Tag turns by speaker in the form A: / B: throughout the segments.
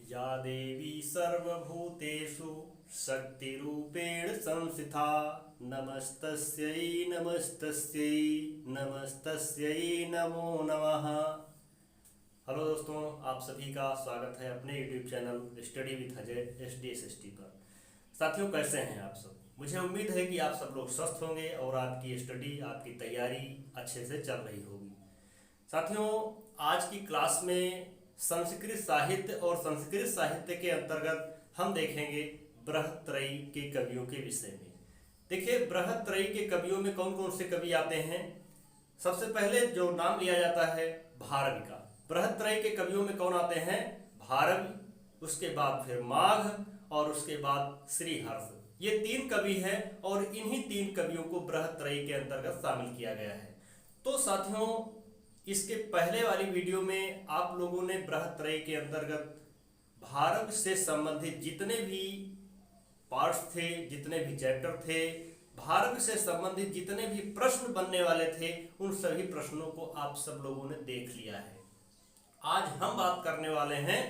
A: या देवी सर्वभूतेषु शक्तिरूपेण संस्थिता नमस्तस्यै नमस्तस्यै नमस्तस्यै नमो नमः। हेलो दोस्तों, आप सभी का स्वागत है अपने YouTube channel study with Ajay SDSST पर। साथियों, कैसे हैं आप सब? मुझे उम्मीद है कि आप सब लोग स्वस्थ होंगे और आपकी स्टडी, आपकी तैयारी अच्छे से चल रही होगी। साथियों, आज की क्लास में संस्कृत साहित्य और संस्कृत साहित्य के अंतर्गत हम देखेंगे बृहत्त्रयी के कवियों के विषय में। देखिए, बृहत्त्रयी के कवियों में कौन कौन से कवि आते हैं। सबसे पहले जो नाम लिया जाता है भारवी का। बृहत्त्रयी के कवियों में कौन आते हैं? भारवी, उसके बाद फिर माघ और उसके बाद श्रीहर्ष। ये तीन कवि हैं और इन्हीं तीन कवियों को बृहत्त्रयी के अंतर्गत शामिल किया गया है। तो साथियों, इसके पहले वाली वीडियो में आप लोगों ने बृहत्त्रयी के अंतर्गत भारव से संबंधित जितने भी पार्ट्स थे, जितने भी चैप्टर थे, भारव से संबंधित जितने भी प्रश्न बनने वाले थे, उन सभी प्रश्नों को आप सब लोगों ने देख लिया है। आज हम बात करने वाले हैं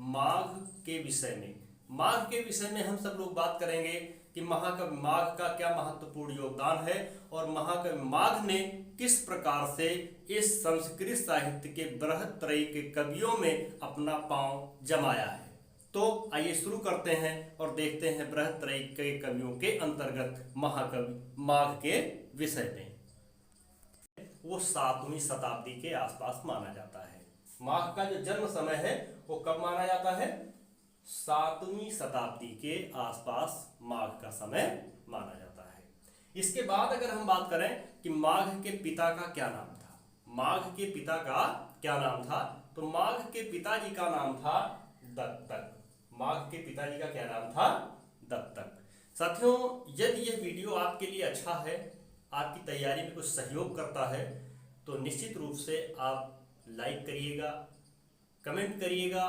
A: माघ के विषय में। माघ के विषय में हम सब लोग बात करेंगे कि महाकवि माघ का क्या महत्वपूर्ण योगदान है और महाकवि माघ ने किस प्रकार से इस संस्कृत साहित्य के बृहत्त्रयी के कवियों में अपना पांव जमाया है। तो आइए शुरू करते हैं और देखते हैं बृहत्त्रयी के कवियों के अंतर्गत महाकवि माघ के विषय में। वो 7वीं शताब्दी के आसपास माना जाता है। माघ का जो जन्म समय है वो कब माना जाता है? 7वीं शताब्दी के आसपास माघ का समय माना जाता है। इसके बाद अगर हम बात करें कि माघ के पिता का क्या नाम था, माघ के पिता का क्या नाम था, तो माघ के पिताजी का नाम था दत्तक। माघ के पिताजी का क्या नाम था? दत्तक। साथियों, यदि यह वीडियो आपके लिए अच्छा है, आपकी तैयारी में कुछ सहयोग करता है, तो निश्चित रूप से आप लाइक करिएगा, कमेंट करिएगा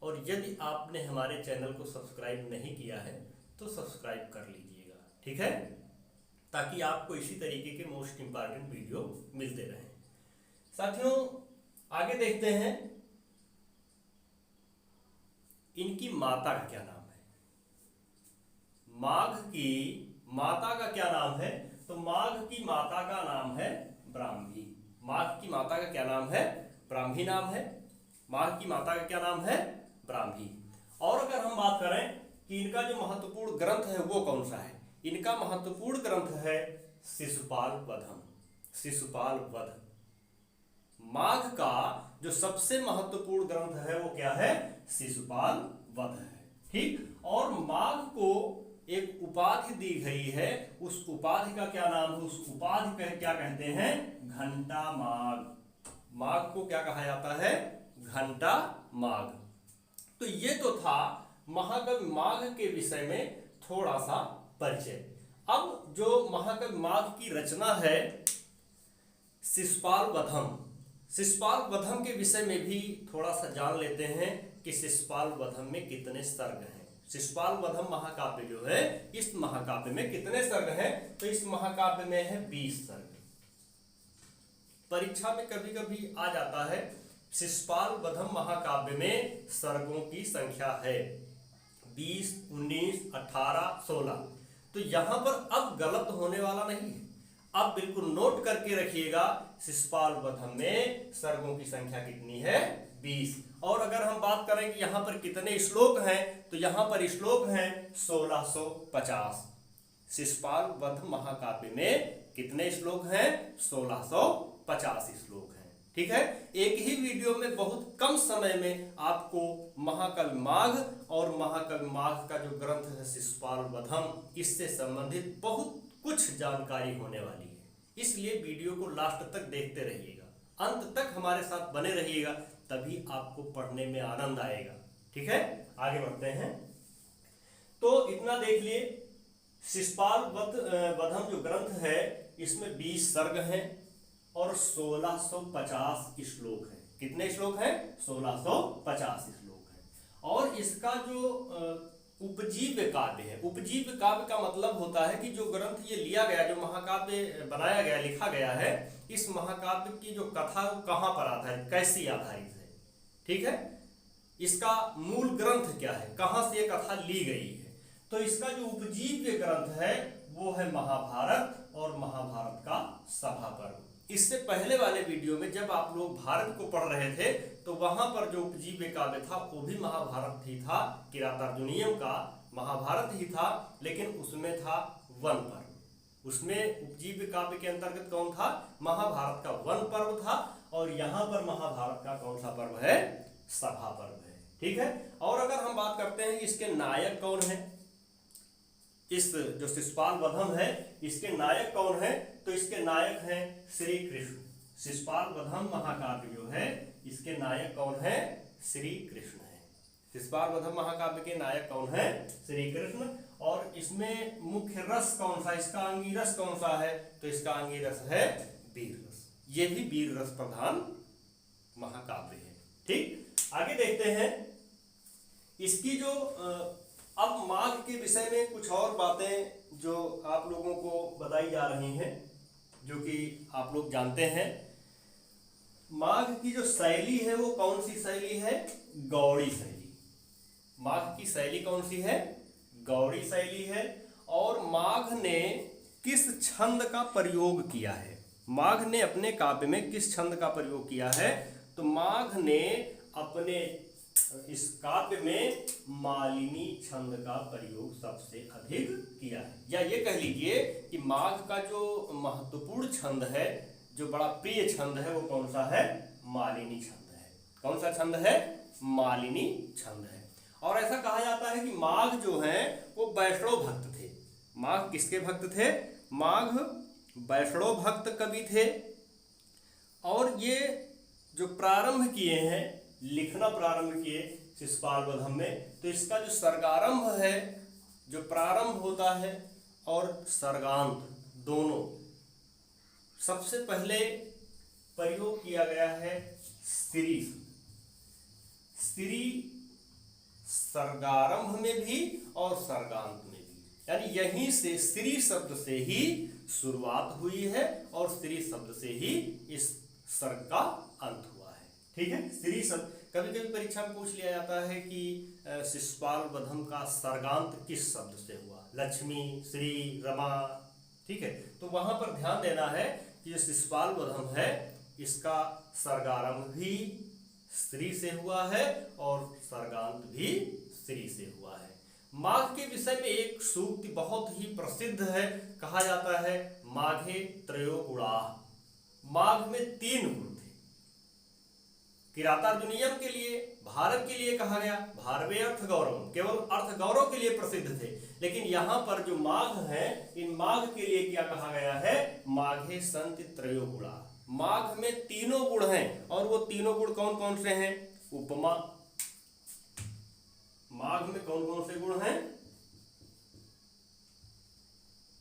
A: और यदि आपने हमारे चैनल को सब्सक्राइब नहीं किया है तो सब्सक्राइब कर लीजिएगा, ठीक है, ताकि आपको इसी तरीके के मोस्ट इंपॉर्टेंट वीडियो मिलते रहें। साथियों, आगे देखते हैं इनकी माता का क्या नाम है। माघ की माता का क्या नाम है? तो माघ की माता का नाम है ब्राह्मी। माघ की माता का क्या नाम है? ब्राह्मी नाम है। माघ की माता का क्या नाम है? ब्राह्मी। और अगर हम बात करें कि इनका जो महत्वपूर्ण ग्रंथ है वो कौन सा है, इनका महत्वपूर्ण ग्रंथ है शिशुपाल वधम। शिशुपाल वध। माघ का जो सबसे महत्वपूर्ण ग्रंथ है वो क्या है? शिशुपाल वध है, ठीक। और माघ को एक उपाधि दी गई है, उस उपाधि का क्या नाम है? उस उपाधि का क्या कहते हैं? घंटा माघ। माघ को क्या कहा जाता है? घंटा माघ। तो ये तो था महाकवि माघ के विषय में थोड़ा सा परिचय। अब जो महाकवि माघ की रचना है शिशुपाल वधम, शिशुपाल वधम के विषय में भी थोड़ा सा जान लेते हैं कि शिशुपाल वधम में कितने सर्ग हैं। शिशुपाल वधम महाकाव्य जो है, इस महाकाव्य में कितने सर्ग हैं? तो इस महाकाव्य में है 20 सर्ग। परीक्षा में कभी कभी आ जाता है शिशुपाल वधम महाकाव्य में सर्गों की संख्या है 20, 19, 18, 16। तो यहां पर अब गलत होने वाला नहीं है। अब बिल्कुल नोट करके रखिएगा, शिशुपाल वधम में सर्गों की संख्या कितनी है? 20। और अगर हम बात करें कि यहाँ पर कितने श्लोक हैं, तो यहाँ पर श्लोक हैं 1650। शिशुपाल वध महाकाव्य में कितने श्लोक हैं? 1650 श्लोक हैं, ठीक है। एक ही वीडियो में बहुत कम समय में आपको महाकवि माघ और महाकवि माघ का जो ग्रंथ है शिशुपाल वधम, इससे संबंधित बहुत कुछ जानकारी होने वाली है। इसलिए वीडियो को लास्ट तक देखते रहिएगा, अंत तक हमारे साथ बने रहिएगा, तभी आपको पढ़ने में आनंद आएगा, ठीक है। आगे बढ़ते हैं। तो इतना देख लिए, शिशुपाल वधम जो ग्रंथ है इसमें 20 सर्ग हैं और 1650 श्लोक हैं। कितने श्लोक हैं? 1650 श्लोक हैं। और इसका जो उपजीव्य काव्य है, उपजीव्य काव्य का मतलब होता है कि जो ग्रंथ ये लिया गया, जो महाकाव्य बनाया गया, लिखा गया है, इस महाकाव्य की जो कथा कहाँ पर आधारित, कैसी आधारित है, ठीक है। इसका मूल ग्रंथ क्या है, कहां से ये कथा ली गई है। तो इसका जो उपजीव्य ग्रंथ है वो है महाभारत और महाभारत का सभा पर्व। इससे पहले वाले वीडियो में जब आप लोग भारत को पढ़ रहे थे तो वहां पर जो उपजीव्य काव्य था वो भी महाभारत ही था, किरातार्जुनीयम का महाभारत ही था, लेकिन उसमें था वन पर्व। उसमें उपजीव्य काव्य के अंतर्गत कौन था, महाभारत का वन पर्व था, और यहाँ पर महाभारत का कौन सा पर्व है, सभा पर्व है। ठीक है। और अगर हम बात करते हैं इसके नायक कौन है, इस जो शिशुपाल वधम है इसके नायक कौन है, तो इसके नायक हैं श्री कृष्ण। शिशुपाल वधम महाकाव्य जो है इसके नायक कौन है, श्री कृष्ण है। शिशुपाल वधम महाकाव्य के नायक कौन है, श्री कृष्ण। और इसमें मुख्य रस कौन सा, इसका अंगिरस कौन सा है, तो इसका अंगिरस है वीर रस। ये भी वीर रस प्रधान महाकाव्य है। ठीक, आगे देखते हैं इसकी जो अब माघ के विषय में कुछ और बातें जो आप लोगों को बताई जा रही हैं, जो कि आप लोग जानते हैं। माघ की जो शैली है वो कौन सी शैली है, गौड़ी शैली। माघ की शैली कौन सी है, गौड़ी शैली है। और माघ ने किस छंद का प्रयोग किया है, माघ ने अपने काव्य में किस छंद का प्रयोग किया है, तो माघ ने अपने इस काव्य में मालिनी छंद का प्रयोग सबसे अधिक किया है। या ये कह लीजिए कि माघ का जो महत्वपूर्ण छंद है, जो बड़ा प्रिय छंद है, वो कौन सा है, मालिनी छंद है। कौन सा छंद है, मालिनी छंद है। और ऐसा कहा जाता है कि माघ जो है वो वैष्णव भक्त थे। माघ किसके भक्त थे, माघ वैष्णव भक्त कवि थे। और ये जो प्रारंभ किए हैं, लिखना प्रारंभ किए शिशुपाल वधम में, तो इसका जो सर्गारंभ है, जो प्रारंभ होता है और सर्गांत दोनों, सबसे पहले प्रयोग किया गया है स्त्री। स्त्री सर्गारंभ में भी और सर्गांत में भी, यानी यहीं से स्त्री शब्द से ही शुरुआत हुई है और स्त्री शब्द से ही इस सर्ग का अंत हुआ है। ठीक है, स्त्री शब्द कभी कभी परीक्षा में पूछ लिया जाता है कि शिशुपाल वधम का सर्गांत किस शब्द से हुआ, लक्ष्मी, श्री, रमा। ठीक है, तो वहां पर ध्यान देना है कि जो शिशुपाल वधम है इसका सर्गारंभ भी स्त्री से हुआ है और सर्गांत भी स्त्री से हुआ है। माघ के विषय में एक सूक्ति बहुत ही प्रसिद्ध है, कहा जाता है माघे त्रयो गुणा। माघ में 3 गुण थे। किरातार्जुनीयम के लिए, भारत के लिए कहा गया भारवे अर्थ गौरव, केवल अर्थ गौरव के लिए प्रसिद्ध थे। लेकिन यहाँ पर जो माघ है, इन माघ के लिए क्या कहा गया है, माघे संति त्रयो गुणा। माघ में 3 गुण हैं, और वो 3 गुण कौन कौन से हैं, उपमा। माघ में कौन कौन से गुण हैं,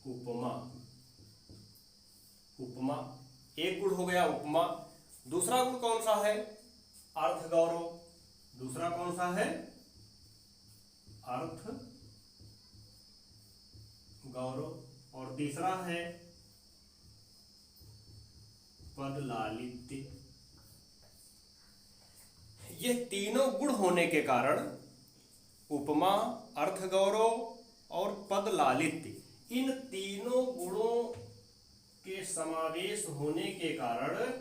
A: उपमा। उपमा एक गुण हो गया, उपमा। दूसरा गुण कौन सा है, अर्थ गौरव। दूसरा कौन सा है, अर्थ गौरव। और तीसरा है पद लालित्य। ये 3 गुण होने के कारण उपमा, अर्थ गौरव और पद लालित्य, इन 3 गुणों के समावेश होने के कारण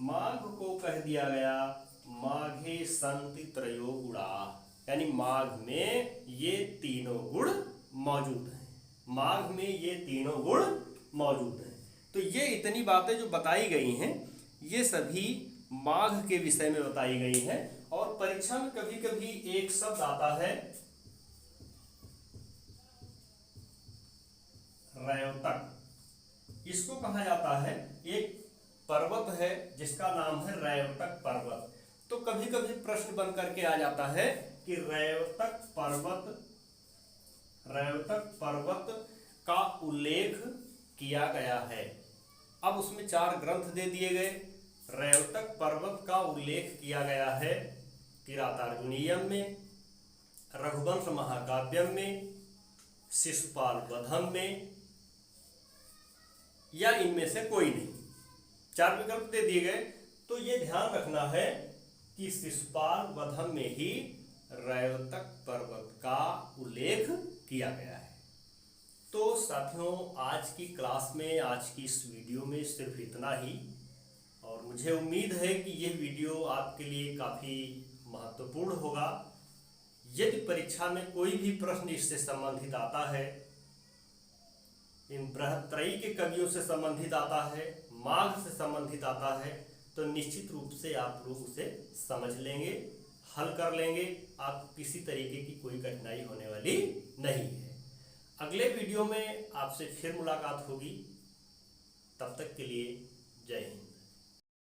A: माघ को कह दिया गया माघे संति त्रयो गुणा, यानी माघ में ये 3 गुण मौजूद हैं। माघ में ये 3 गुण मौजूद हैं। तो ये इतनी बातें जो बताई गई हैं, ये सभी माघ के विषय में बताई गई हैं। और परीक्षा में कभी कभी एक शब्द आता है रैवतक। इसको कहा जाता है, एक पर्वत है जिसका नाम है रैवतक पर्वत। तो कभी कभी प्रश्न बन करके आ जाता है कि रैवतक पर्वत का उल्लेख किया गया है। अब उसमें 4 ग्रंथ दे दिए गए। रैवतक पर्वत का उल्लेख किया गया है किरातार्जुनीयम में, रघुवंश महाकाव्यम में, शिशुपाल वधम में, या इनमें से कोई नहीं। 4 विकल्प दे दिए गए। तो ये ध्यान रखना है कि शिशुपाल वधम में ही रैवतक पर्वत का उल्लेख किया गया है। तो साथियों, आज की क्लास में, आज की इस वीडियो में सिर्फ इतना ही। और मुझे उम्मीद है कि यह वीडियो आपके लिए काफ़ी महत्वपूर्ण होगा। यदि परीक्षा में कोई भी प्रश्न इससे संबंधित आता है, इन बृहत्त्रयी के कवियों से संबंधित आता है, माघ से संबंधित आता है, तो निश्चित रूप से आप लोग उसे समझ लेंगे, हल कर लेंगे। आपको किसी तरीके की कोई कठिनाई होने वाली नहीं है। अगले वीडियो में आपसे फिर मुलाकात होगी। तब तक के लिए जय हिंद।